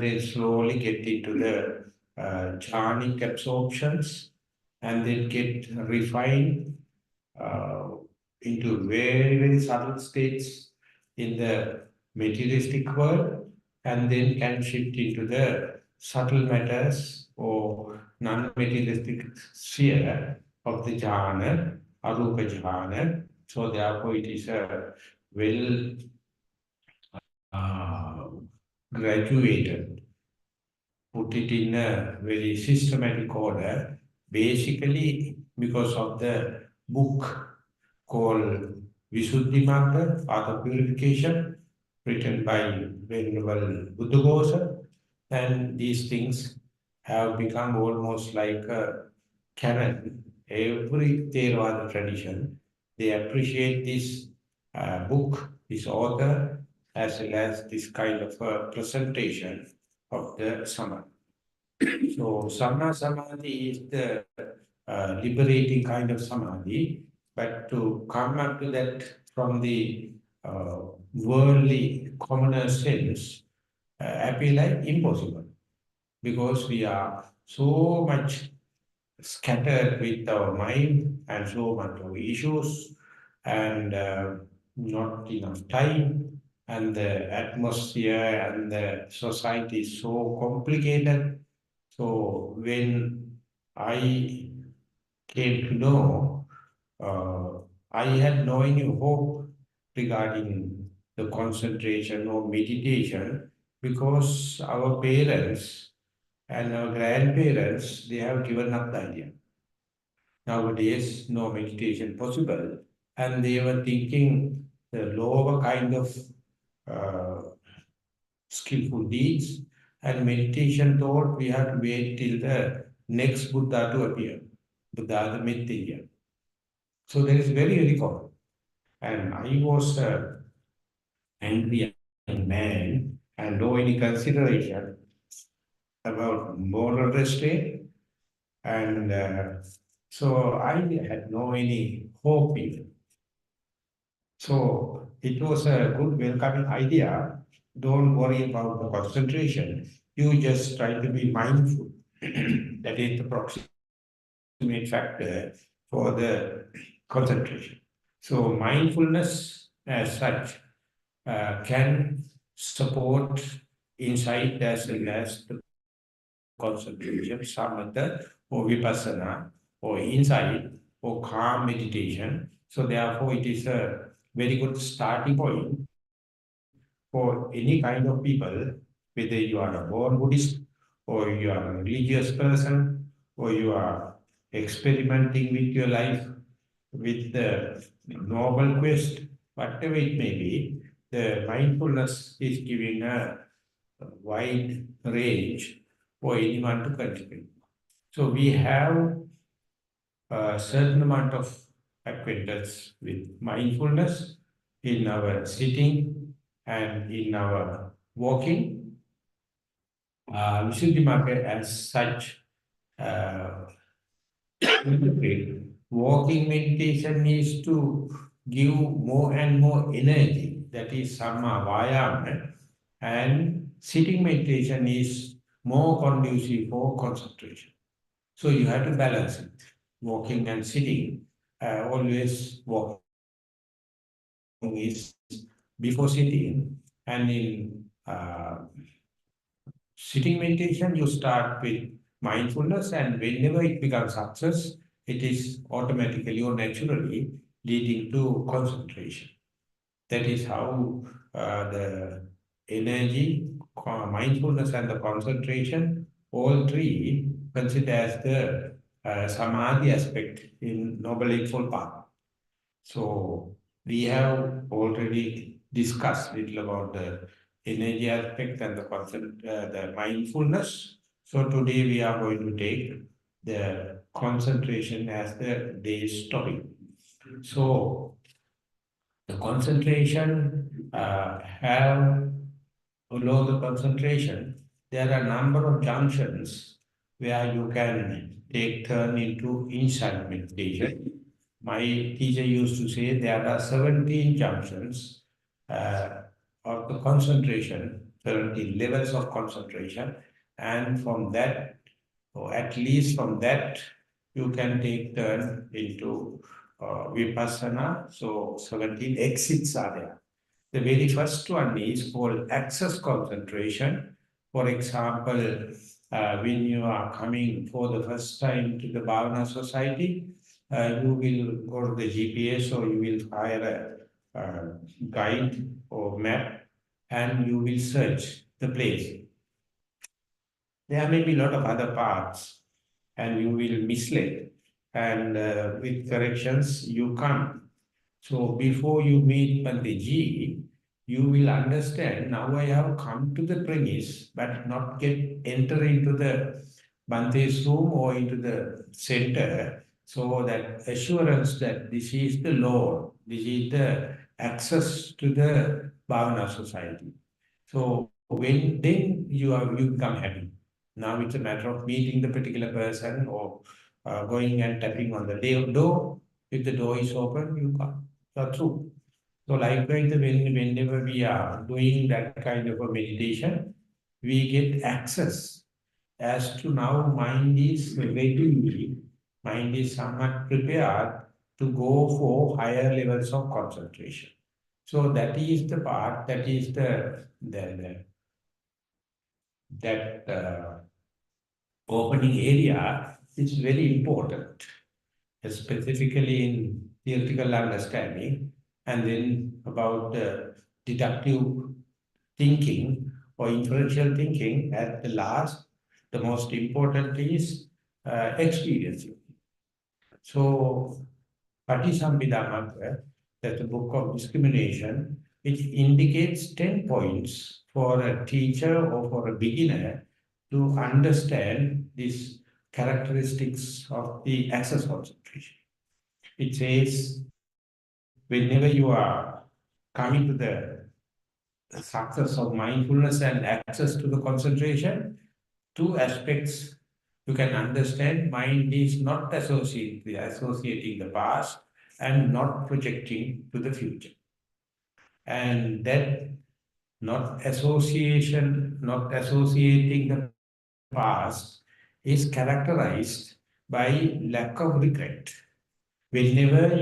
then slowly get into the jhanic absorptions, and then get refined into very, very subtle states in the materialistic world, and then can shift into the subtle matters or non-materialistic sphere of the jhana, arupa jhana. So therefore it is a well uh, graduated, put it in a very systematic order, basically because of the book called Visuddhimagga, Path of Purification, written by Venerable Buddhaghosa. And these things have become almost like a canon. Every Theravada tradition, they appreciate this book, this author, as well as this kind of a presentation of the Samadhi. So Samma Samadhi is the liberating kind of Samadhi, but to come up to that from the worldly commoner sense appear like impossible, because we are so much scattered with our mind and so much of issues, and not enough time, and the atmosphere and the society is so complicated. So when I came to know, I had no any hope regarding the concentration or meditation, because our parents and our grandparents, they have given up the idea. Nowadays, no meditation possible, and they were thinking the lower kind of uh, skillful deeds, and meditation thought we have to wait till the next Buddha to appear, Buddha the Mithya. So that is very, very common. And I was an angry young man and no any consideration about moral restraint. And so I had no any hope even. So it was a good welcoming idea. Don't worry about the concentration. You just try to be mindful. That is the proximate factor for the concentration. So mindfulness as such can support insight as well as the concentration, samatha or vipassana or insight or calm meditation. So therefore it is a very good starting point for any kind of people, whether you are a born Buddhist or you are a religious person or you are experimenting with your life with the noble quest, whatever it may be, the mindfulness is giving a wide range for anyone to contribute. So we have a certain amount of acquaintance with mindfulness in our sitting and in our walking. Visuddhimagga as such, walking meditation is to give more and more energy, that is samma vayama, and sitting meditation is more conducive for concentration. So you have to balance it, walking and sitting. Always walking is before sitting, and in sitting meditation, you start with mindfulness, and whenever it becomes success, it is automatically or naturally leading to concentration. That is how the energy, mindfulness, and the concentration, all three consider as the samadhi aspect in Noble Eightfold Path. So we have already discussed little about the energy aspect and the mindfulness. So today we are going to take the concentration as the day's topic. So the concentration below the concentration, there are a number of junctions where you can take turn into insight meditation. My teacher used to say there are 17 junctions of the concentration 17 levels of concentration, and from that, or at least from that, you can take turn into Vipassana. So 17 exits are there. The very first one is called access concentration. For example, when you are coming for the first time to the Bhavana society, you will go to the GPS, or you will hire a guide or map, and you will search the place. There may be a lot of other paths, and you will mislead. And with corrections, you come. So before you meet Bhante, you will understand, now I have come to the premise, but not enter into the Bhante's room or into the center. So that assurance that this is the Lord, this is the access to the Bhavana society. So when then you become happy. Now it's a matter of meeting the particular person, or going and tapping on the door. If the door is open, you come. That's true. So likewise, whenever we are doing that kind of a meditation, we get access as to now mind is ready, mind is somewhat prepared to go for higher levels of concentration. So that is the part, that is the that opening area is very important, specifically in theoretical understanding, and then about deductive thinking or inferential thinking. At the last, the most important is experiencing. So, Patisambhidamagga, that's the book of discrimination, which indicates 10 points for a teacher or for a beginner to understand these characteristics of the access concentration. It says, whenever you are coming to the success of mindfulness and access to the concentration, two aspects you can understand. Mind is not associating the past and not projecting to the future. And that not associating the past is characterized by lack of regret. Whenever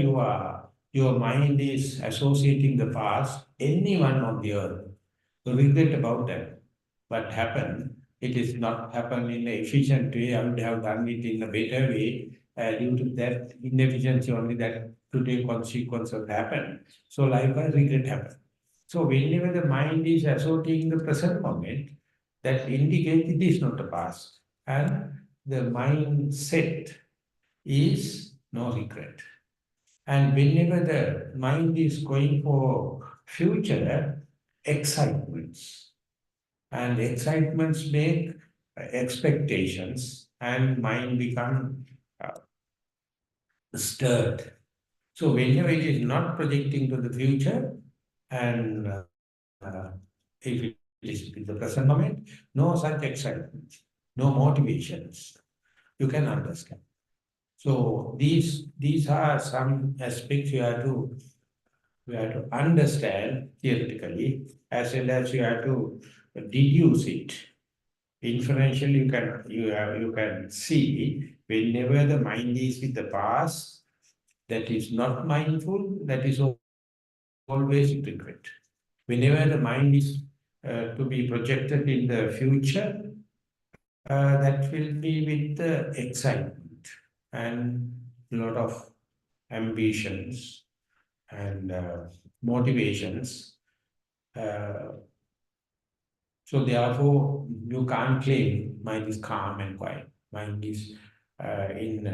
your mind is associating the past, anyone on the earth will regret about that. What happened, it is not happened in an efficient way. I would have done it in a better way. Due to that inefficiency only, that today consequences happen. So likewise, regret happen. So whenever the mind is associating the present moment, that indicates it is not the past. And the mindset is no regret. And whenever the mind is going for future, excitements. And excitements make expectations, and mind become stirred. So whenever it is not projecting to the future, and if it is in the present moment, no such excitement, no motivations, you can understand. So these are some aspects you have to understand theoretically, as well as you have to deduce it. Inferentially, you can see, whenever the mind is with the past, that is not mindful, that is always regret. Whenever the mind is to be projected in the future, that will be with the excitement and a lot of ambitions and motivations. So therefore, you can't claim mind is calm and quiet. Mind is in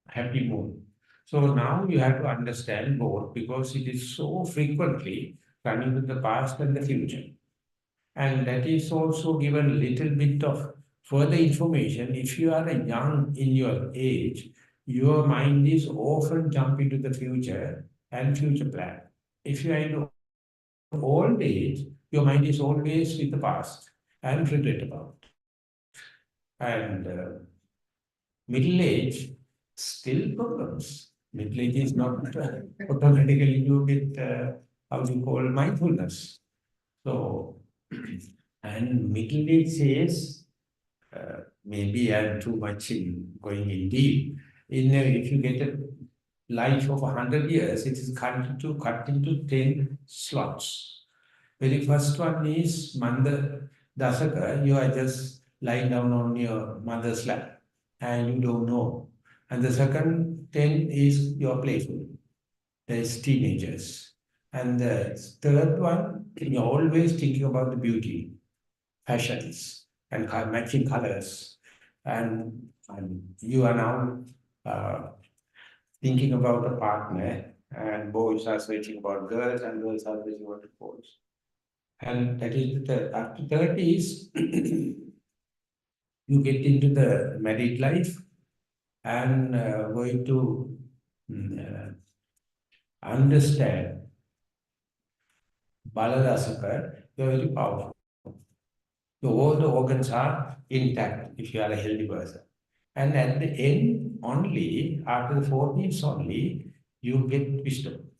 happy mood. So now you have to understand both, because it is so frequently running with the past and the future. And that is also given a little bit of further information. If you are a young in your age, your mind is often jumping to the future and future plan. If you are in old age, your mind is always with the past and regret about. And middle age, still problems. Middle age is not automatically you get, how do you call, mindfulness. So And middle age says, maybe I'm too much in going in deep. If you get a life of 100 years, it is cut into 10 slots. Very first one is Manda Dasaka, you are just lying down on your mother's lap and you don't know. And the second 10 is your playful, that is teenagers. And the third one, you're always thinking about the beauty, fashions, and matching colors. And you are now thinking about a partner, and boys are searching about girls, and girls are searching about boys. And that is the third. After 30 is you get into the married life and going to understand Baladasaka, you're very powerful. So all the organs are intact if you are a healthy person. And at the end, only after the 40s only, you get wisdom.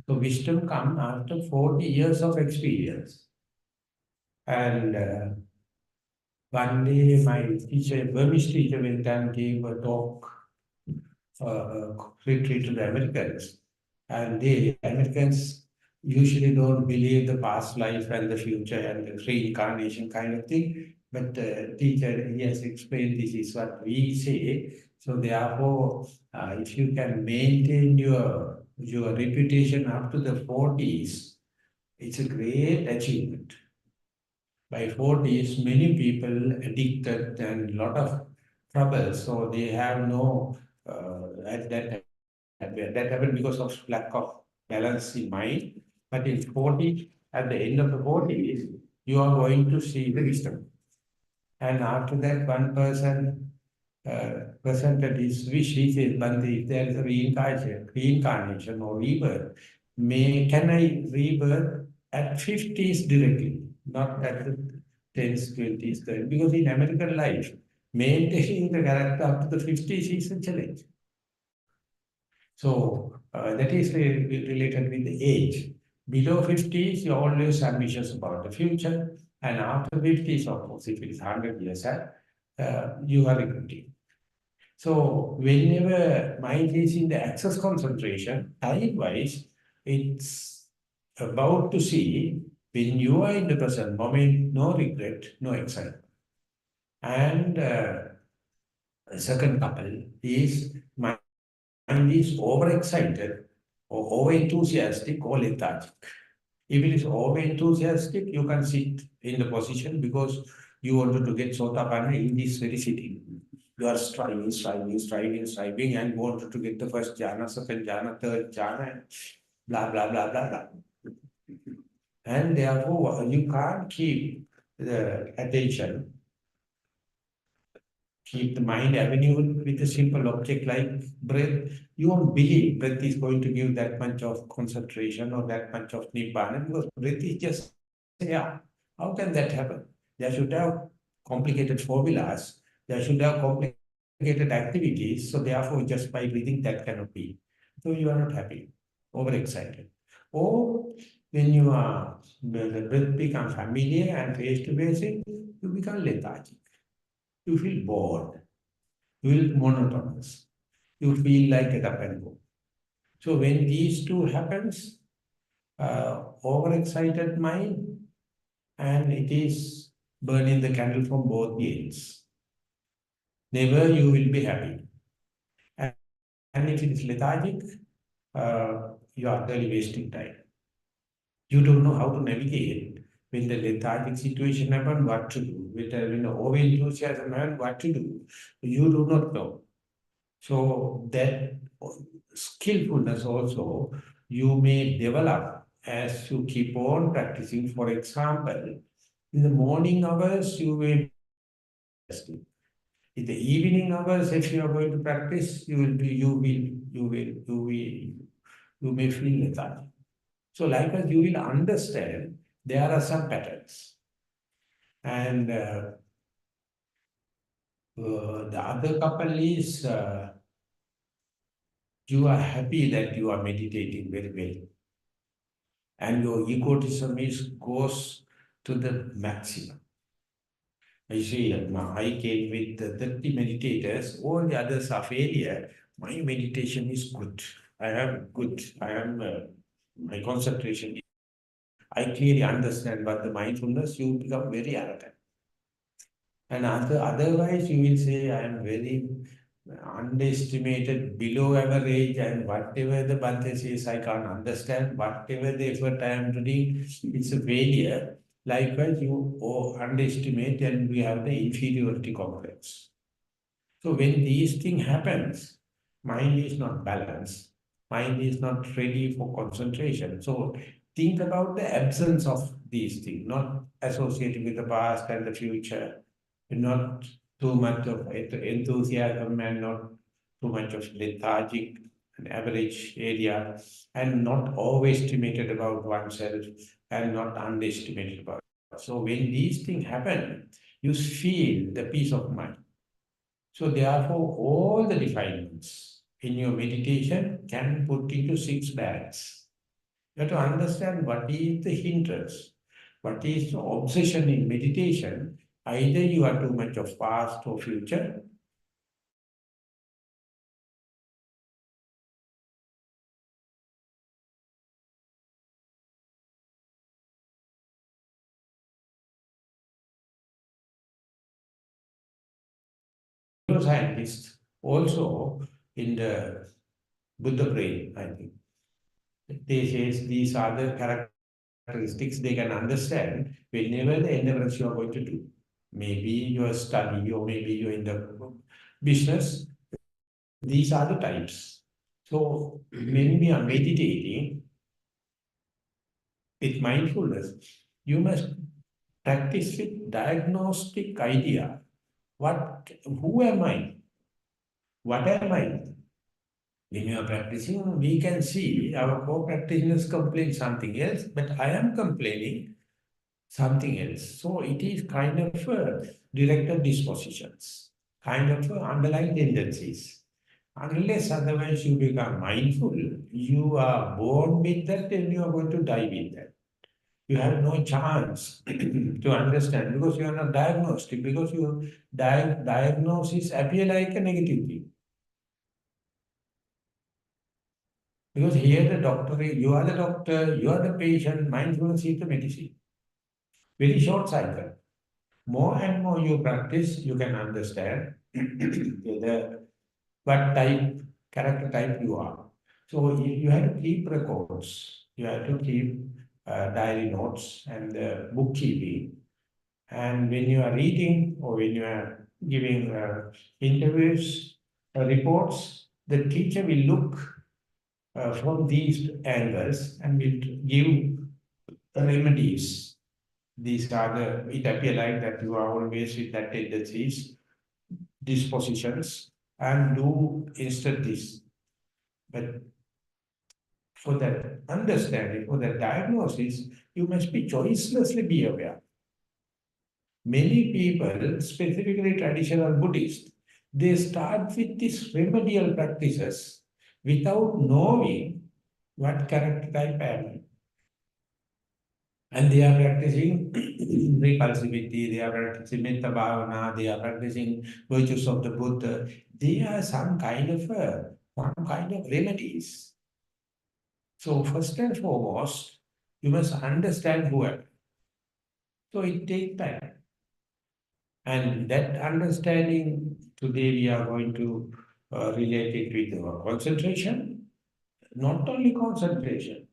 So wisdom comes after 40 years of experience. And one day, my teacher, Burmese teacher, went and gave a talk retreat to the Americans. And the Americans usually don't believe the past life and the future and the reincarnation kind of thing. But teacher, he has explained this is what we say. So therefore, if you can maintain your reputation up to the 40s, it's a great achievement. By 40s, many people addicted and lot of trouble. So they have no at that happened because of lack of balance in mind. But in 40, at the end of the 40s, you are going to see the wisdom. And after that, one person presented his wish. He said, Bhante, if there is a reincarnation or rebirth, can I rebirth at 50s directly, not at the 10s, 20s, 30s? Because in American life, maintaining the character up to the 50s is a challenge. So that is related with the age. Below 50s, you're always ambitious about the future. And after 50s, of course, if it is 100 years, you are regretting. So whenever mind is in the access concentration, time-wise, it's about to see when you are in the present moment, no regret, no excitement. And second couple is mind is overexcited or over-enthusiastic or lethargic. If it is over-enthusiastic, you can sit in the position because you wanted to get Sotapanna in this very sitting. You are striving, and you wanted to get the first jhana, second jhana, third jhana, and blah, blah, blah, blah, blah. And therefore, you can't keep the attention, keep the mind avenue with a simple object like breath. You won't believe breath is going to give that much of concentration or that much of nibbana because breath is just air. How can that happen? There should have complicated formulas. There should have complicated activities. So therefore, just by breathing, that cannot be. So you are not happy, overexcited. Or when the breath becomes familiar and face to face, you become lethargic. You feel bored. You feel monotonous. You feel like a up and go. So when these two happens, overexcited mind, and it is burning the candle from both ends. Never you will be happy. And if it is lethargic, you are really wasting time. You don't know how to navigate when the lethargic situation happens, what to do. When the over enthusiasm happens, what to do. You do not know. So that skillfulness also you may develop as you keep on practicing. For example, in the morning hours you may be resting. In the evening hours, if you are going to practice, you may feel lethargic. So likewise, you will understand there are some patterns. And the other couple is you are happy that you are meditating very well. And your egotism is goes to the maximum. I see, I came with the 30 meditators, all the others are failure. My meditation is good. I am good. I am, my concentration. I clearly understand, but the mindfulness, you become very arrogant. And otherwise, you will say, I am very underestimated, below average, and whatever the Bhante says, I can't understand. Whatever the effort I am doing, it's a failure. Likewise, you underestimate and we have the inferiority complex. So when these things happens, mind is not balanced. Mind is not ready for concentration. So think about the absence of these things, not associated with the past and the future, not too much of enthusiasm and not too much of lethargic and average area, and not overestimated about oneself and not underestimated about. So when these things happen, you feel the peace of mind. So therefore, all the refinements in your meditation can be put into 6 bags. You have to understand what is the hindrance, what is the obsession in meditation. Either you are too much of past or future. Neuroscientists also in the Buddha brain, I think, they say these are the characteristics they can understand whenever the endeavors you are going to do. Maybe you are study or maybe you're in the business. These are the types. So when we are meditating with mindfulness, you must practice with diagnostic idea. Who am I? What am I? When you are practicing, we can see our co-practitioners complain something else, but I am complaining something else. So it is kind of directed dispositions, kind of underlying tendencies. Unless otherwise you become mindful, you are born with that and you are going to die with that. You have no chance to understand because you are not diagnostic, because your diagnosis appear like a negative thing. Because here the doctor, you are the doctor, you are the patient, mindfulness is the medicine. Very short cycle. More and more you practice, you can understand whether what type, character type you are. So you have to keep records. You have to keep diary notes and bookkeeping. And when you are reading or when you are giving interviews, reports, the teacher will look from these angles and will give remedies. These are the, it appear like that you are always with that tendencies, dispositions, and do instead this. But for that understanding, for that diagnosis, you must be choicelessly be aware. Many people, specifically traditional Buddhists, they start with these remedial practices without knowing what character type I am. And they are practicing repulsivity, they are practicing metta bhavana, they are practicing virtues of the Buddha. They are some kind of remedies. So first and foremost, you must understand who I am. So it takes time. And that understanding, today we are going to relate it with our concentration. Not only concentration,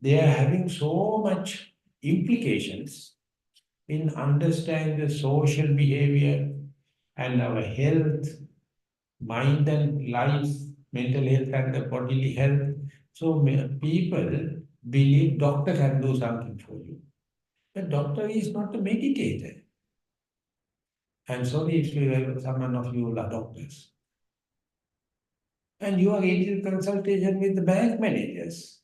they are having so much implications in understanding the social behavior and our health, mind and life, mental health and the bodily health. So people believe doctor can do something for you. The doctor is not a meditator. I'm sorry if someone of you are doctors. And you are in consultation with the bank managers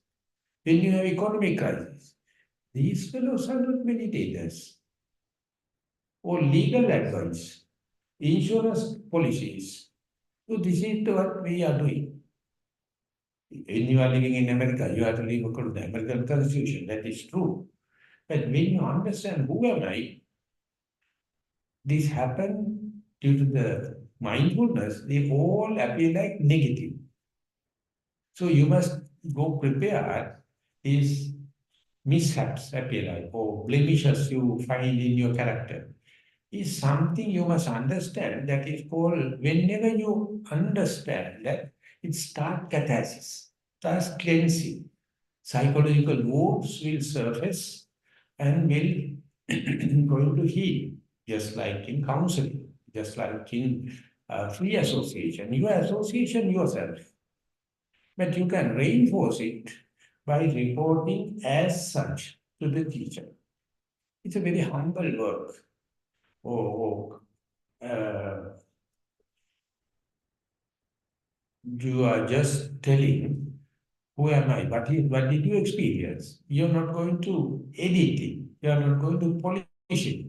when you have economic crisis. These fellows are not meditators. Or legal advice, insurance policies. So this is what we are doing. When you are living in America, you have to live according to the American Constitution. That is true. But when you understand who am I, this happen due to the mindfulness, they all appear like negative. So you must go prepared. These mishaps appear like, or blemishes you find in your character is something you must understand. That is called, whenever you understand that, it starts catharsis, starts cleansing. Psychological wounds will surface and will going to heal, just like in counseling, just like in free association. You association yourself, but you can reinforce it by reporting as such to the teacher. It's a very humble work. Or you are just telling, who am I? What did you experience? You're not going to edit it. You're not going to polish it.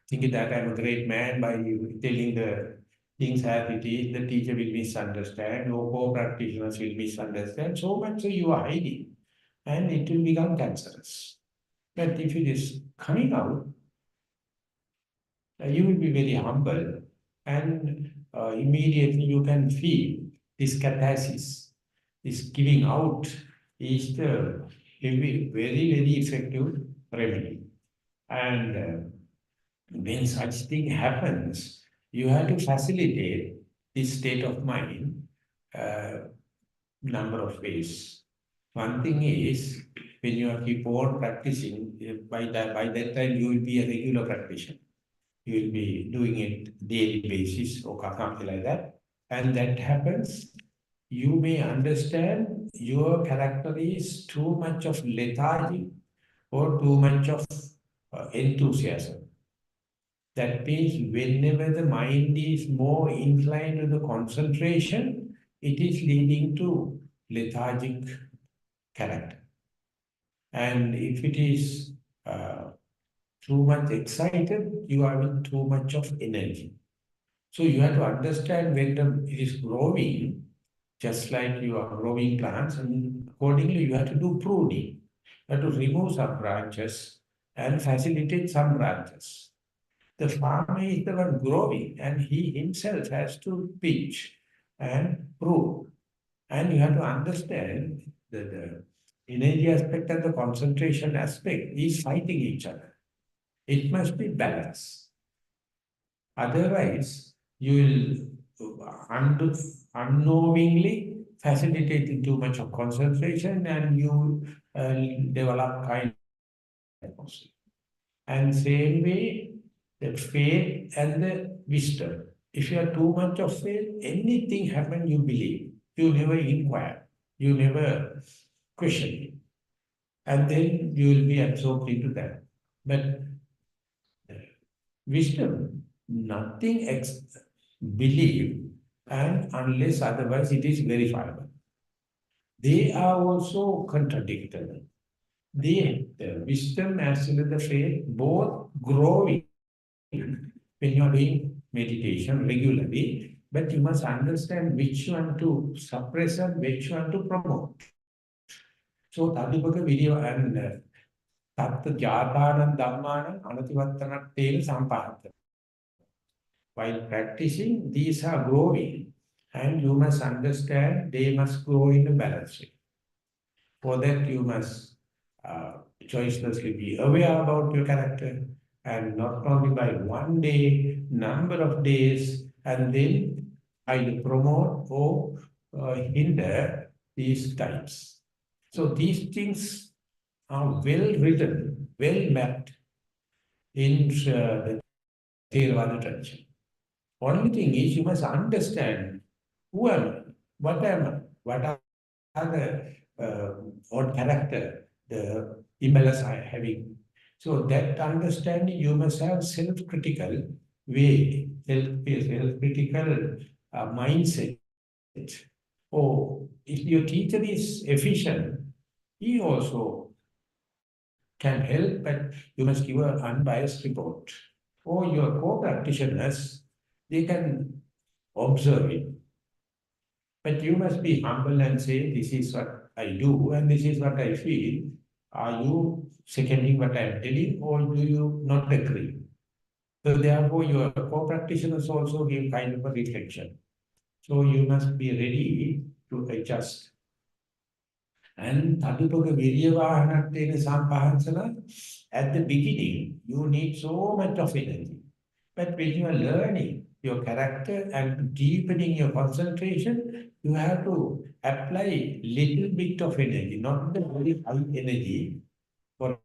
Thinking that I'm a great man by telling the things as it is, the teacher will misunderstand, or co-practitioners will misunderstand. So much so you are hiding, and it will become cancerous. But if it is coming out, you will be very humble, and immediately you can feel this catharsis, this giving out is the very, very effective remedy. And when such thing happens, you have to facilitate this state of mind number of ways. One thing is, when you keep on practicing, by that time you will be a regular practitioner. You will be doing it daily basis or something like that. And that happens, you may understand your character is too much of lethargy or too much of enthusiasm. That means whenever the mind is more inclined to the concentration, it is leading to lethargic character. And if it is too much excited, you are with too much of energy. So you have to understand when it is growing, just like you are growing plants, and accordingly you have to do pruning. You have to remove some branches and facilitate some branches. The farmer is the one growing, and he himself has to pinch and prune. And you have to understand that the energy aspect and the concentration aspect is fighting each other. It must be balanced. Otherwise, you will unknowingly facilitating too much of concentration, and you develop kind of. And same way, the faith and the wisdom. If you have too much of faith, anything happen, you believe. You never inquire. You never question it. And then you will be absorbed into that. But wisdom, nothing believe, and unless otherwise it is verifiable. They are also contradictory. The wisdom as well as the faith both growing when you are doing meditation regularly, but you must understand which one to suppress and which one to promote. So Tadipaka video and Tatta Jatana Dhammana Anativattana Tel Sampahata. While practicing, these are growing, and you must understand they must grow in a balanced way. For that, you must choicelessly be aware about your character, and not only by one day, number of days, and then either promote or hinder these types. So these things are well written, well mapped in the Theravada tradition. Only thing is you must understand who am I, what are the what character, the imbalance I am having. So that understanding you must have self-critical way, self-critical mindset. Oh, if your teacher is efficient, he also can help, but you must give an unbiased report. Or your co-practitioners, they can observe it. But you must be humble and say, this is what I do and this is what I feel. Are you seconding what I am telling, or do you not agree? So therefore, your co-practitioners also give kind of a reflection. So you must be ready to adjust. And Tadupaka Viryavahanatena Sampahansana, at the beginning, you need so much of energy. But when you are learning your character and deepening your concentration, you have to apply little bit of energy, not the very high energy. For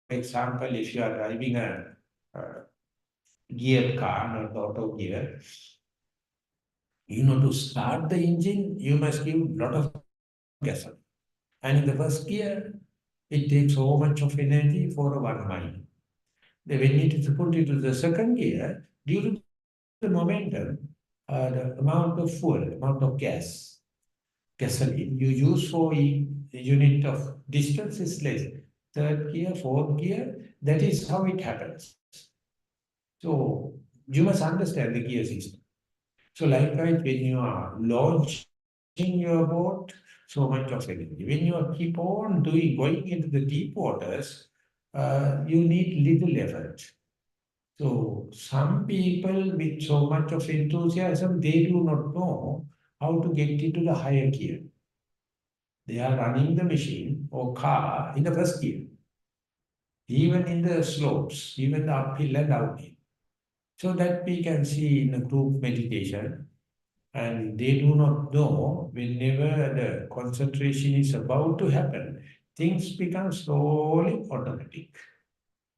example, if you are driving a gear car, not auto gear, to start the engine, you must give a lot of gas. And in the first gear, it takes so much of energy for 1 mile. Then when it is put into the second gear, due to the momentum, the amount of fuel, amount of gasoline you use for a unit of distance is less. Third gear, fourth gear, that is how it happens. So you must understand the gear system. So likewise, when you are launching your boat, so much of energy. When you are keep on going into the deep waters, you need little effort. So some people with so much of enthusiasm, they do not know how to get into the higher gear. They are running the machine or car in the first gear, even in the slopes, even the uphill and downhill. So that we can see in a group meditation, and they do not know whenever the concentration is about to happen, things become slowly automatic.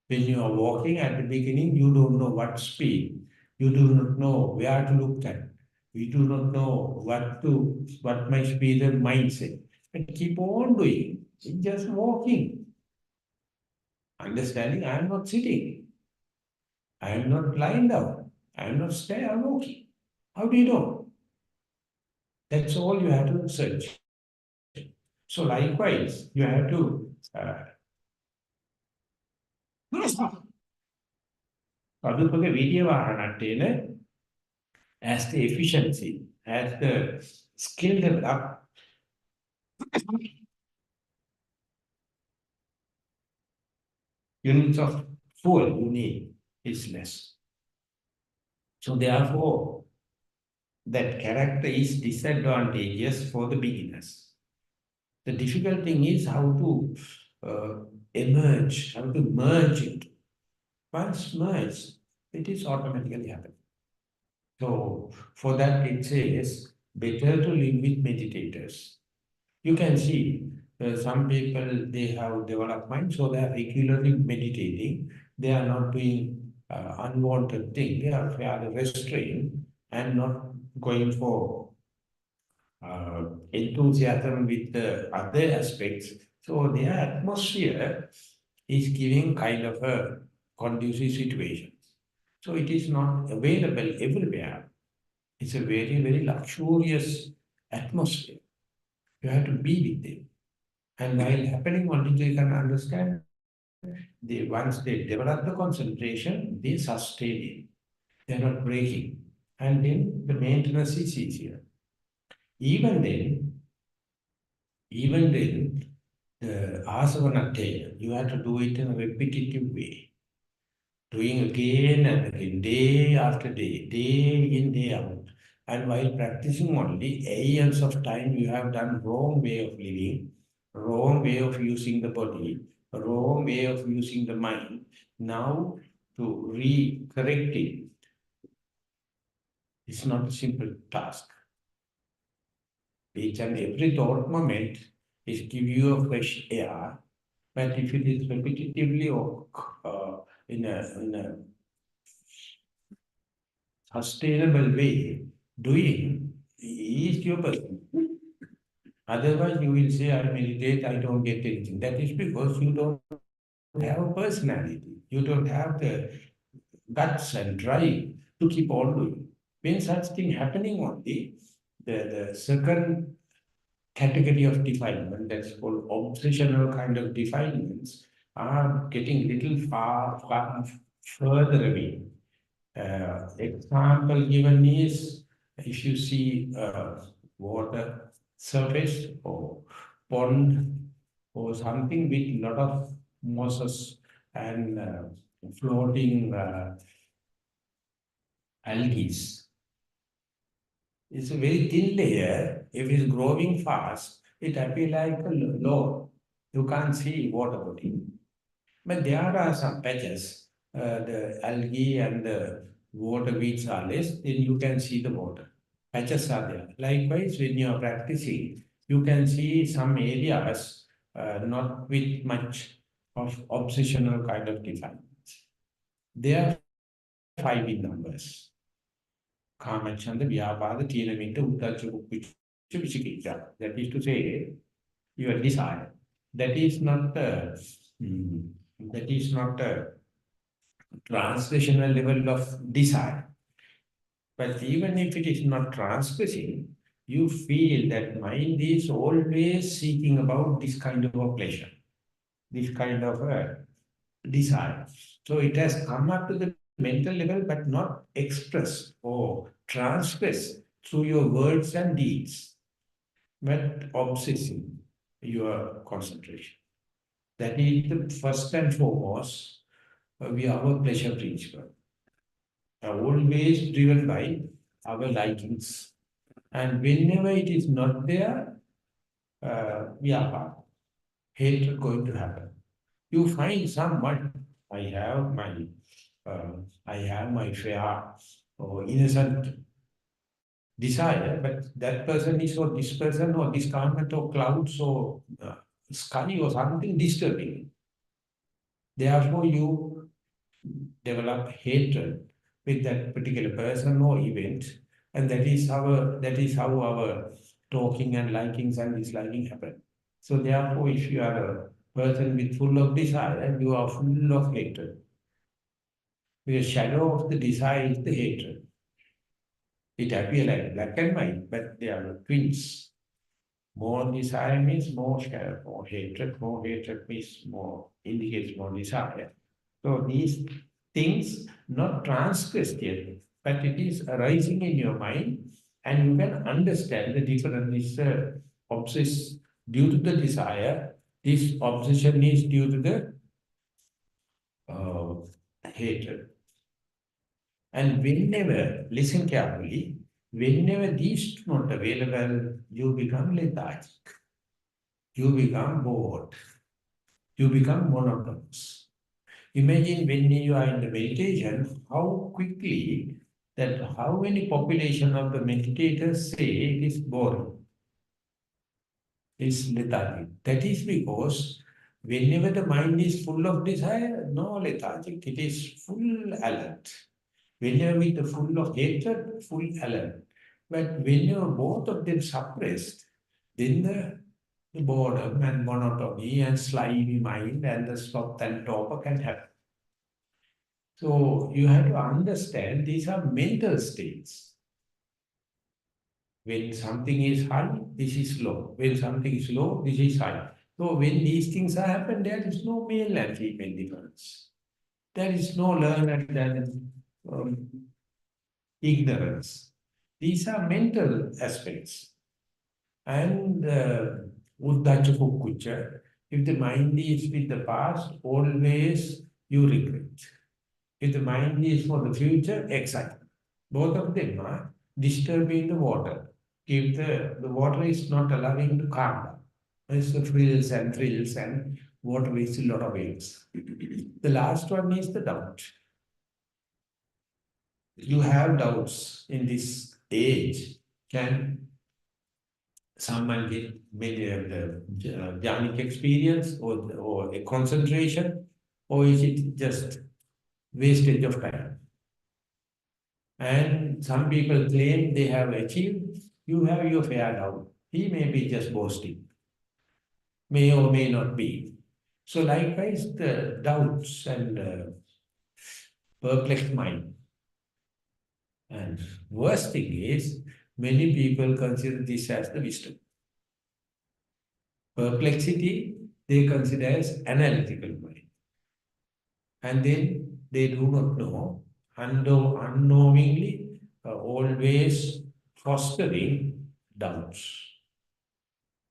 When you are walking at the beginning, you don't know what speed. You do not know where to look at. We do not know what might be the mindset. And keep on doing. Just walking. Understanding I am not sitting. I am not lying down. I am not staying, I am walking. How do you know? That's all you have to search. So likewise, you have to Padupaga Vidyavahanatena as the efficiency, as the skill develop, units of fuel you need is less. So therefore, that character is disadvantageous for the beginners. The difficult thing is how to emerge, how to merge it. Once merged, it is automatically happening. So for that it says, better to live with meditators. You can see some people, they have developed mind, so they are regularly meditating. They are not doing unwanted thing. They are fairly restrained and not going for enthusiasm with the other aspects. So their atmosphere is giving kind of a conducive situation. So it is not available everywhere. It's a very, very luxurious atmosphere. You have to be with them. And while happening, only they can understand, once they develop the concentration, they sustain it. They're not breaking. And then the maintenance is easier. Even then, the asavanattaya, you have to do it in a repetitive way. Doing again and again, day after day, day in, day out. And while practicing only, aeons of time you have done wrong way of living, wrong way of using the body, wrong way of using the mind. Now to re-correct it, it's not a simple task. Each and every thought moment is give you a fresh air, but if it is repetitively or in a sustainable way, doing is your person. Otherwise, you will say, I meditate, I don't get anything. That is because you don't have a personality. You don't have the guts and drive to keep on doing. When such thing happening only, the second category of defilement, that's called obsessional kind of defilements, are getting little far further away. Example given is, if you see water surface or pond, or something with lot of mosses and floating algae. It's a very thin layer. If it's growing fast, it appears like a log. You can't see water body. But there are some patches, the algae and the water weeds are less, then you can see the water. Patches are there. Likewise, when you are practicing, you can see some areas not with much of obsessional kind of defilements. They are five in numbers. Kamachanda, Vyapada, Tinamita, Uddhacha, Vichikitsa. That is to say, your desire. That is not mm, that is not a translational level of desire. But even if it is not transgressing, you feel that mind is always seeking about this kind of a pleasure, this kind of a desire. So it has come up to the mental level, but not expressed or transgressed through your words and deeds, but obsessing your concentration. That is the first and foremost, we are our pleasure principle, always driven by our likings. And whenever it is not there, we are hatred going to happen. You find someone, I have my, I have my fair or innocent desire, but that person is or this person or this garment or clouds or sky or something disturbing. Therefore, you develop hatred with that particular person or event, and that is how our talking and likings and disliking happen. So therefore, if you are a person with full of desire, you are full of hatred. The shadow of the desire is the hatred. It appears like black and white, but they are twins. More desire means more shadow, more hatred means more, indicates more desire. So these things not transgressed yet, but it is arising in your mind, and you can understand the difference is obsess due to the desire. This obsession is due to the hatred. And whenever, listen carefully, whenever these two not available, you become lethargic, you become bored, you become monotonous. Imagine when you are in the meditation, how quickly that how many population of the meditators say it is boring, it's lethargic. That is because whenever the mind is full of desire, no lethargic, it is full alert. Whenever with the full of hatred, full alert. But whenever both of them suppressed, then the boredom and monotony and slimy mind and the sloth and torpor can happen. So you have to understand these are mental states. When something is high, this is low. When something is low, this is high. So when these things are happen, there is no male and female difference. There is no learned and ignorance. These are mental aspects. And Uddhacha Kukkucha, if the mind is with the past, always you regret. If the mind is for the future, excitement. Both of them are disturbing the water. If the water is not allowing to calm down, it's the thrills and water is a lot of waves. The last one is the doubt. You have doubts in this age. Can someone get maybe the jhanic experience or a concentration, or is it just wastage of time? And some people claim they have achieved. You have your fair doubt. He may be just boasting, may or may not be. So likewise, the doubts and perplexed mind. And worst thing is, many people consider this as the wisdom. Perplexity, they consider as analytical mind. And then they do not know, unknowingly, always fostering doubts.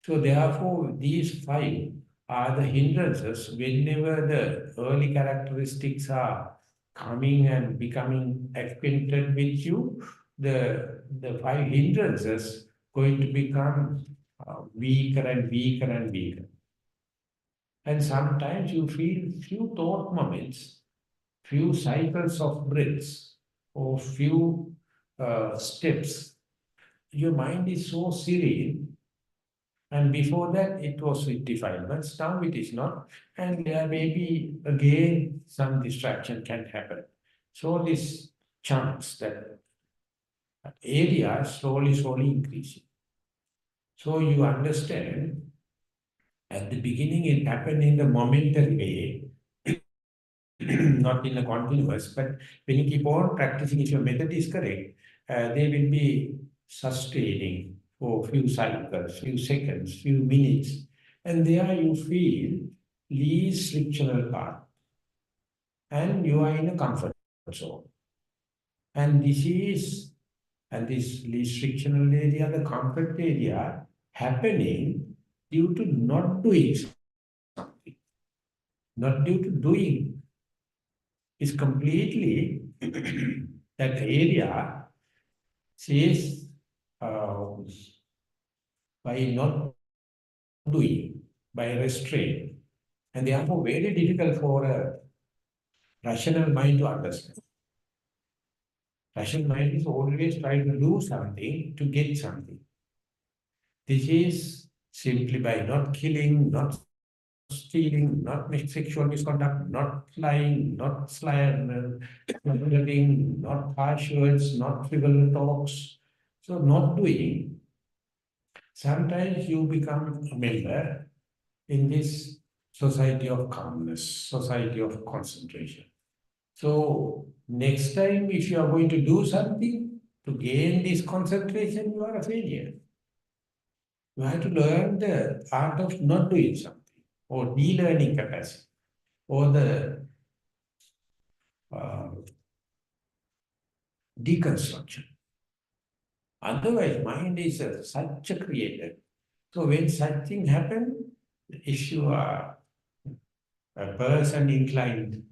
So therefore, these five are the hindrances whenever the early characteristics are coming and becoming acquainted with you, the five hindrances going to become weaker and weaker and weaker. And sometimes you feel few thought moments, few cycles of breaths, or few steps. Your mind is so serene, and before that it was with defilements, now it is not, and there may be again some distraction can happen. So this chunks, that area slowly increasing. So you understand at the beginning it happened in the momentary way, not in a continuous, but when you keep on practicing, if your method is correct, they will be sustaining for few cycles, few seconds, few minutes. And there you feel least frictional part and you are in a comfort zone. And this least frictional area, the comfort area, happening due to not doing something, not due to doing. Is completely that area says uh, by not doing, by restraint, and therefore very difficult for a rational mind to understand. Rational mind is always trying to do something to get something. This is simply by not killing, not stealing, not sexual misconduct, not lying, not slander, not living, not harsh words, not frivolous talks. So not doing, sometimes you become a member in this society of calmness, society of concentration. So next time if you are going to do something to gain this concentration, you are a failure. You have to learn the art of not doing something or de-learning capacity or the uh, deconstruction. Otherwise, mind is such a creator. So when such thing happen, if you are a person inclined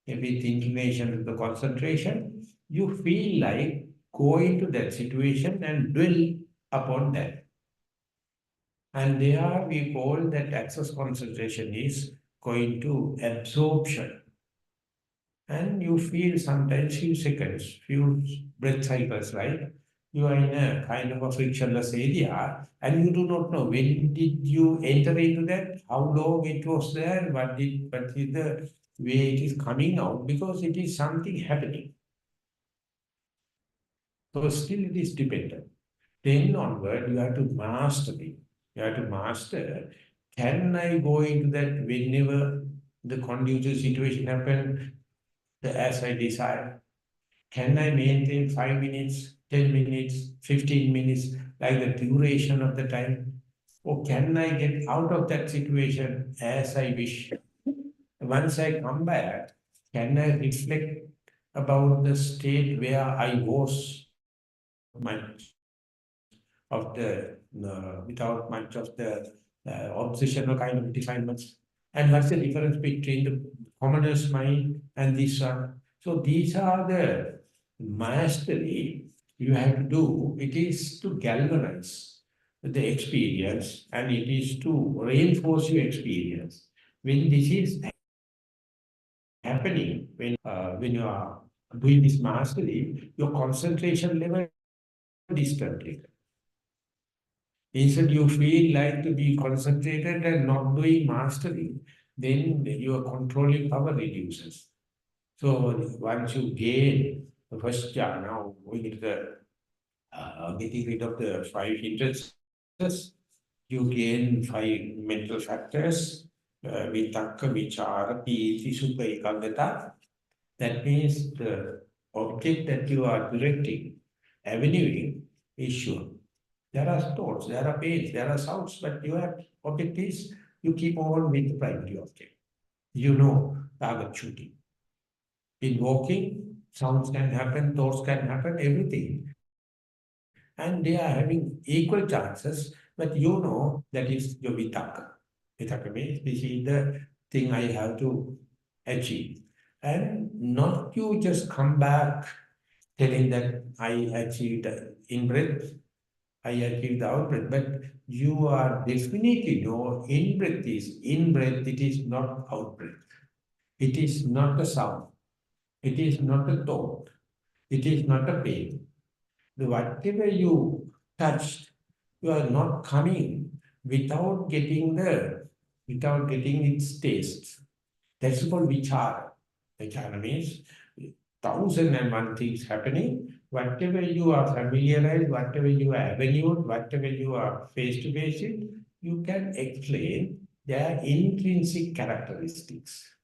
with inclination to the concentration, you feel like go into that situation and dwell upon that. And there we call that access concentration is going to absorption. And you feel sometimes few seconds, few breath cycles, right? You are in a kind of a frictionless area and you do not know when did you enter into that, how long it was there, what is the way it is coming out, because it is something happening. So still it is dependent. Then onward, you have to master it. You have to master, can I go into that whenever the conducive situation happen as I desire? Can I maintain 5 minutes, 10 minutes, 15 minutes, like the duration of the time? Or can I get out of that situation as I wish? Once I come back, can I reflect about the state where I was much of the, without much of the obsessional kind of defilements? And what's the difference between the commoner's mind and this one? So these are the mastery you have to do. It is to galvanize the experience and it is to reinforce your experience. When this is happening, when you are doing this mastery, your concentration level is complete. Instead, you feel like to be concentrated and not doing mastery, then your controlling power reduces. So once you gain the first jhana, now going into the getting rid of the five hindrances, you gain five mental factors, vitakka, vichara, piti, sukha, ekagata. That means the object that you are directing, avenuing, is sure. There are thoughts, there are pains, there are sounds, but your object is you keep on with the primary object. You know, target shooting. In walking, sounds can happen, thoughts can happen, everything. And they are having equal chances, but you know that is your vitaka. This is the thing I have to achieve. And not you just come back telling that I achieved in breath, I achieved the out breath, but you are definitely know in breath is in breath, it is not out breath. It is not a sound. It is not a thought. It is not a pain. The whatever you touched, you are not coming without getting without getting its taste. That's called vichara. Vichara means 1,001 things happening. Whatever you are familiarized, whatever you are avenued, whatever you are face to face with, you can explain their intrinsic characteristics.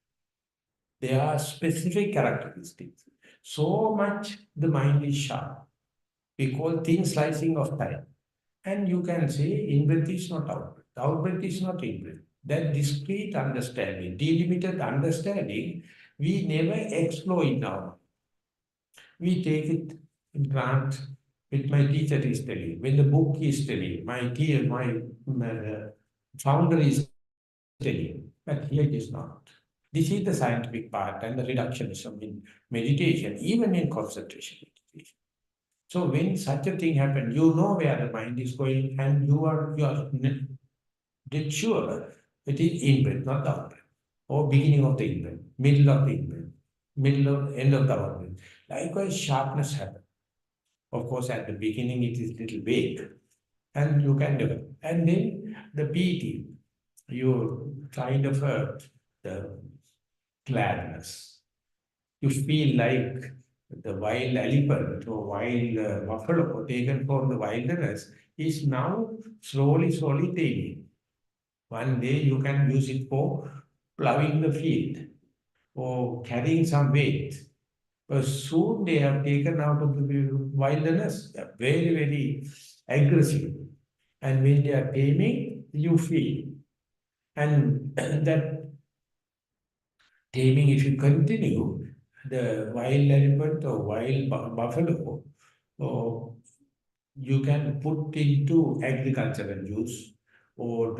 There are specific characteristics. So much the mind is sharp. We call things slicing of time. And you can say in-breath is not out-breath. Out-breath is not in-breath. That discrete understanding, delimited understanding, we never explore in our mind. We take it in grant with my teacher is telling, when the book is telling, my founder is telling, but here it is not. This is the scientific part and the reductionism in meditation, even in concentration meditation. So when such a thing happens, you know where the mind is going, and you are dead sure it is in breath, not out breath, or beginning of the in breath, middle of the in breath, middle of end of the out breath. Likewise, sharpness happens. Of course, at the beginning it is little vague, and you can develop. And then the PT, you kind of the gladness. You feel like the wild elephant or wild buffalo taken from the wilderness is now slowly taming. One day you can use it for plowing the field or carrying some weight. But soon they have taken out of the wilderness. They are very aggressive. And when they are taming, you feel. And that taming, if you continue, the wild elephant or wild buffalo, or you can put into agricultural use or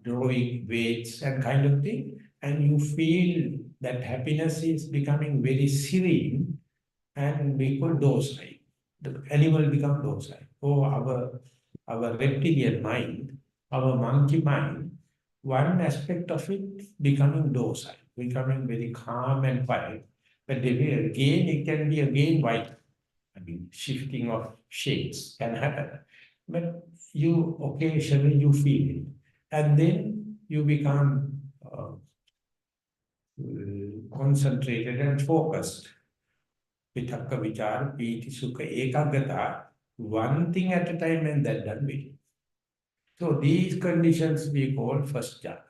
drawing weights and kind of thing, and you feel that happiness is becoming very serene and we call docile. The animal become docile. Oh, our reptilian mind, our monkey mind, one aspect of it becoming docile, becoming very calm and quiet. But again, it can be again wild. I mean, shifting of shades can happen. But you occasionally you feel it. And then you become concentrated and focused. Vitakka, vichar, piti, sukha, ekaggata, one thing at a time and then done with. So these conditions we call first jhana.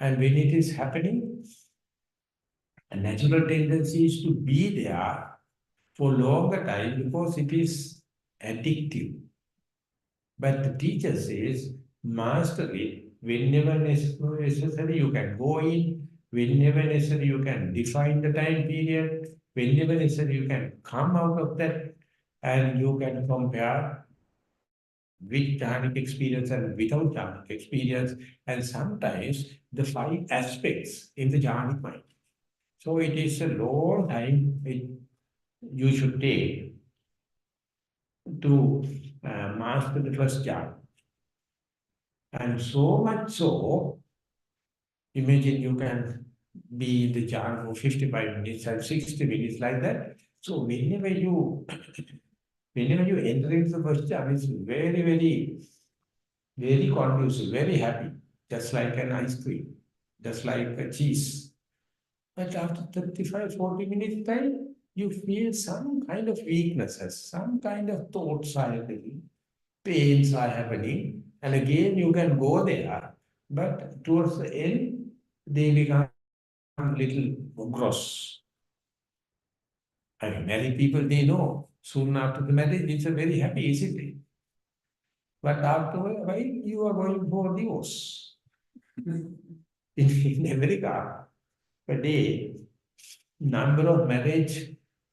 And when it is happening, a natural tendency is to be there for longer time because it is addictive. But the teacher says, master it whenever necessary, you can go in, whenever necessary, you can define the time period, whenever necessary, you can come out of that and you can compare with jhanic experience and without jhanic experience, and sometimes the five aspects in the jhanic mind. So it is a long time you should take to master the first jhana. And so much so, imagine you can be in the jhana for 55 minutes and 60 minutes like that. So whenever you enter into the first jhana, it's very conducive, very happy, just like an ice cream, just like a cheese. But after 35, 40 minutes time, you feel some kind of weaknesses, some kind of thoughts are happening, pains are happening, and again you can go there, but towards the end, they become little gross. I mean, married people, they know soon after the marriage, it's a very happy, isn't it? But after a while, you are going for divorce. In America, a day, number of marriage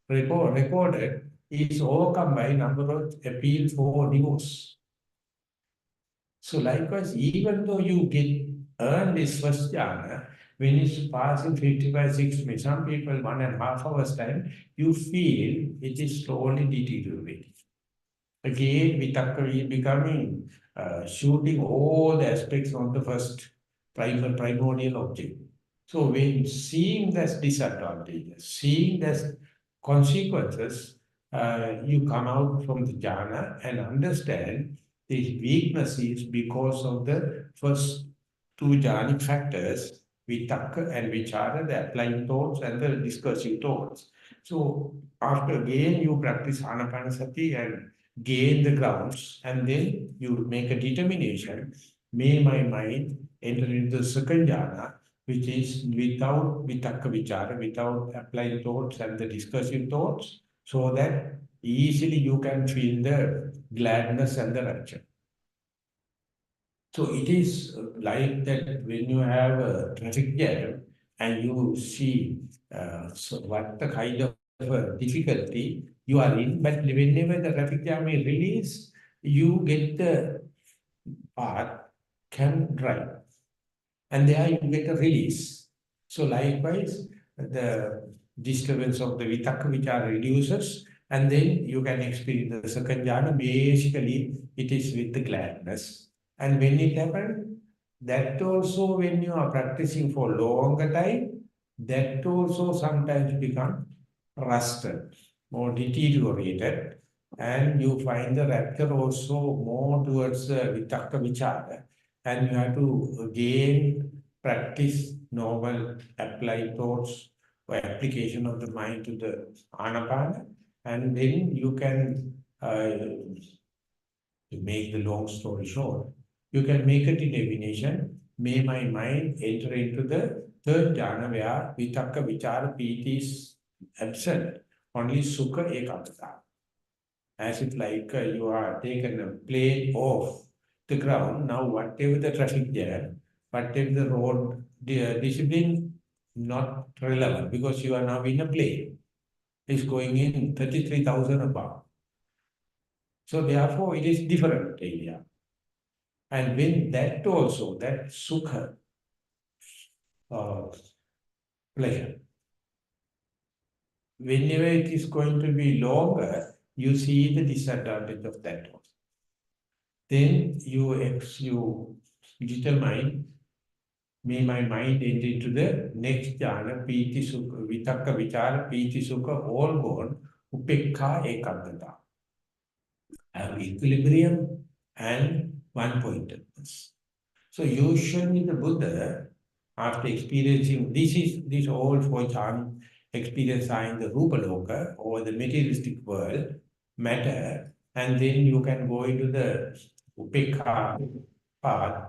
recorded is overcome by number of appeal for divorce. So likewise, even though you get earn this first jhana, when it's passing 55, 6 minutes, some people 1.5 hours time, you feel it is slowly deteriorating. Again, Vitakka is becoming, shooting all the aspects of the first primordial object. So when seeing this disadvantages, seeing this consequences, you come out from the jhana and understand this weakness is because of the first two jhanic factors, vitakka and vichara, the applying thoughts and the discursive thoughts. So after again you practice anapanasati and gain the grounds, and then you make a determination, may my mind enter into the second jhana, which is without vitakka vichara, without applying thoughts and the discursive thoughts, so that easily you can feel the gladness and the rapture. So it is like that when you have a traffic jam and you see so what the kind of difficulty you are in, but whenever the traffic jam is released, you get the path, can drive, and there you get a release. So likewise, the disturbance of the vitakka vichara reduces, and then you can experience the second jhana. Basically, it is with the gladness. And when it happens, that also when you are practicing for longer time, that also sometimes become rusted or deteriorated, and you find the rapture also more towards the vitakka vichara, and you have to again practice normal applied thoughts or application of the mind to the anapana, and then you can, to make the long story short, you can make a determination, may my mind enter into the third jhana where vitakka vichara piti is absent, only sukha ekagata. As if like you are taken a plane off the ground. Now whatever the traffic jam, whatever the road discipline, not relevant because you are now in a plane. It's going in 33,000 above. So therefore it is different area. And when that also, that sukha, uh, pleasure, whenever it is going to be longer, you see the disadvantage of that also. Then you determine, may my mind enter into the next jhana, piti sukha, vitakka vichara, piti sukha, all gone, upekha ekagata. Have equilibrium and one-pointedness. So usually the Buddha, after experiencing, this all four jhana experience are in the Rupa Loka or the materialistic world, matter, and then you can go into the Upekha path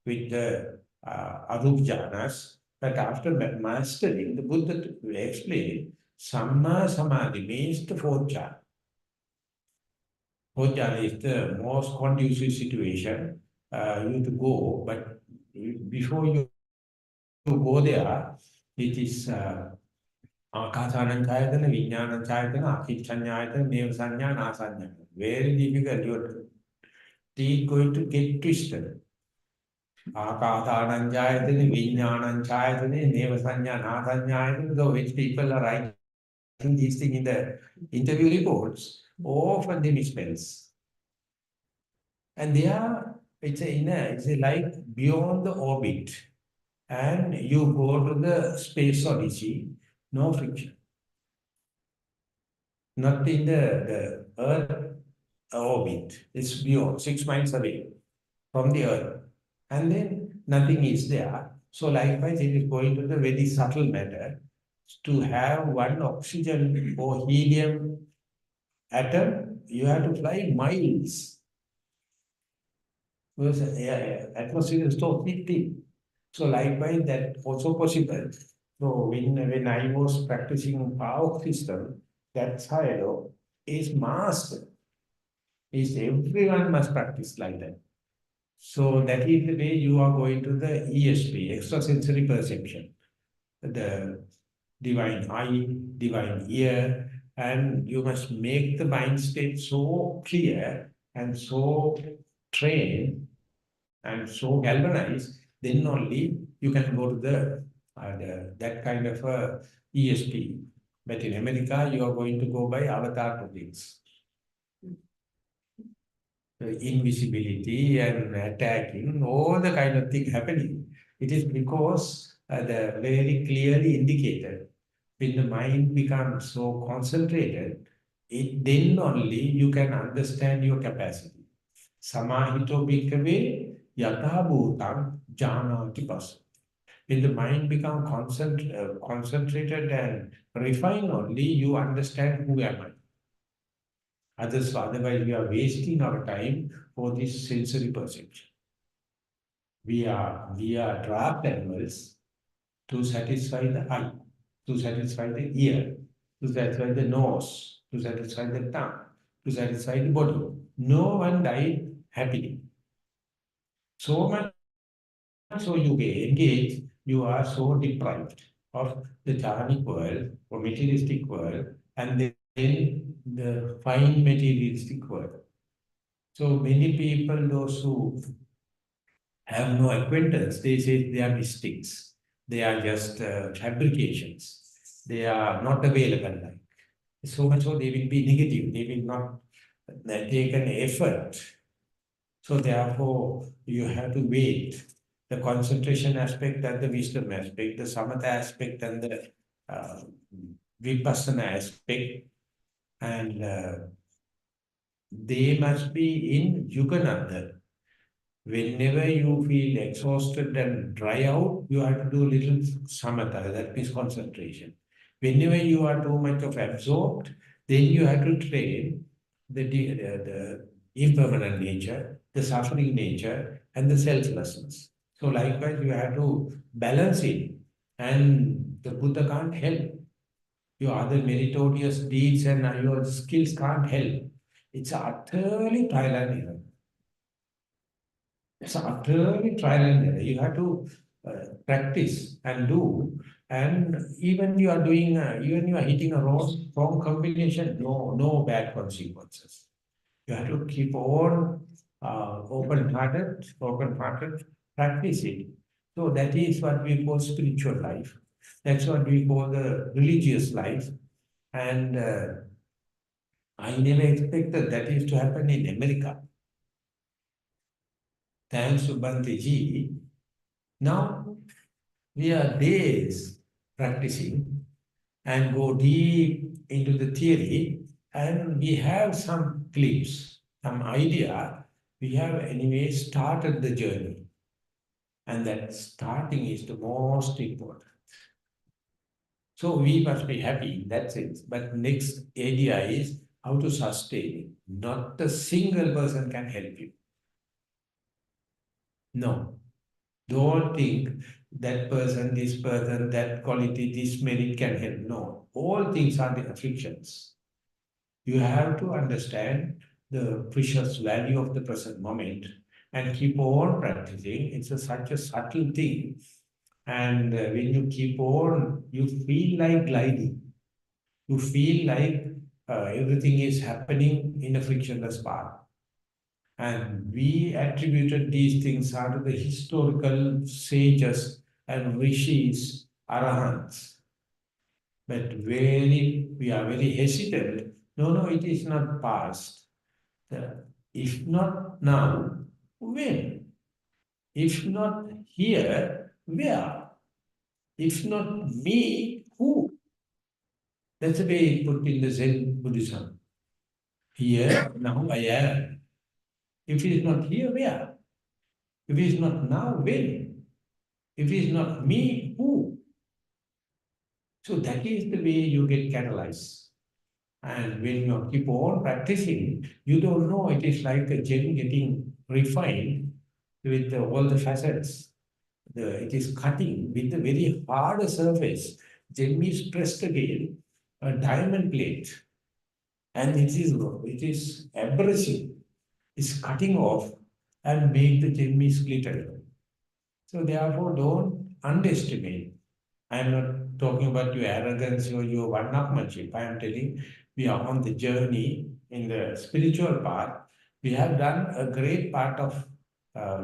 with the Arup jhanas. But after mastering, the Buddha explained, Samma Samadhi means the fourth jhana. Fourth jhana is the most conducive situation you to go, but before you go there, it is Akasananchayatana, Vijnananchayatana, Akichanyayatana, Nevasanya, Nasanya. Very difficult. Your teeth going to get twisted. Akasananchayatana, Vijnananchayatana, Nevasanya, Nasanyayatana, though which people are writing these things in the interview reports, often they misspells. And they are, it's like beyond the orbit. And you go to the space odyssey, no friction. Not in the Earth orbit. It's beyond 6 miles away from the Earth. And then nothing is there. So likewise, it is going to the very subtle matter. To have one oxygen or helium atom, you have to fly miles. Because atmosphere is so thin. So likewise, that also possible. So when I was practicing power system, that silo is master. Is everyone must practice like that. So that is the way you are going to the ESP, extrasensory perception, the divine eye, divine ear, and you must make the mind state so clear and so trained and so galvanized then only you can go to that kind of a ESP. But in America, you are going to go by avatar techniques, invisibility and attacking, all the kind of thing happening. It is because the very clearly indicated when the mind becomes so concentrated, then only you can understand your capacity. Samahito bhikkhave yatha bhutam janati pasati. When the mind becomes concentrated and refined only, you understand who am I. Otherwise, we are wasting our time for this sensory perception. We are trapped animals to satisfy the eye, to satisfy the ear, to satisfy the nose, to satisfy the tongue, to satisfy the body. No one died happily. So much so you get engaged, you are so deprived of the jhanic world or materialistic world, and then the fine materialistic world. So many people, those who have no acquaintance, they say they are mystics. They are just fabrications. They are not available. Like. So much so they will be negative. They will not take an effort. So therefore, you have to wait. The concentration aspect and the wisdom aspect, the samatha aspect and the uh, vipassana aspect, and they must be in Yugananda. Whenever you feel exhausted and dry out, you have to do little samatha, that means concentration. Whenever you are too much of absorbed, then you have to train the impermanent nature, the suffering nature, and the selflessness. So likewise, you have to balance it. And the Buddha can't help. Your other meritorious deeds and your skills can't help. It's utterly trial and error. It's utterly trial and error. You have to practice and do. And even you are doing, even you are hitting a wrong combination, no bad consequences. You have to keep on open-hearted, practice it. So that is what we call spiritual life. That's what we call the religious life. And I never expected that is to happen in America. Thanks to Bhante. Now we are days practicing and go deep into the theory, and we have some glimpse, some idea. We have anyway started the journey, and that starting is the most important. So we must be happy in that sense. But next idea is how to sustain it. Not a single person can help you. No. Don't think that person, this person, that quality, this merit can help. No. All things are the afflictions. You have to understand the precious value of the present moment and keep on practicing. It's such a subtle thing. And when you keep on, you feel like gliding. You feel like everything is happening in a frictionless path. And we attributed these things to the historical sages and rishis, arahants. But we are very hesitant. No, it is not past. If not now, when? If not here, where? If not me, who? That's the way it put in the Zen Buddhism. Here, now I am. If it is not here, where? If it is not now, when? If it is not me, who? So that is the way you get catalyzed. And when you keep on practicing, you don't know, it is like a gem getting refined with all the facets. It is cutting with a very hard surface. Gem is pressed again, a diamond plate, and it is abrasive. It's cutting off and make the gem is glitter. So therefore, don't underestimate. I am not talking about your arrogance or your one-upmanship. I am telling we are on the journey in the spiritual path. We have done a great part of,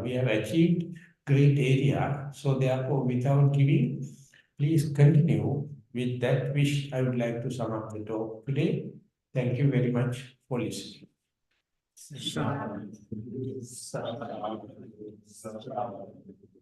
we have achieved great area. So therefore, without giving, please continue with that wish. I would like to sum up the talk today. Thank you very much for listening. Sadhu, sadhu, sadhu.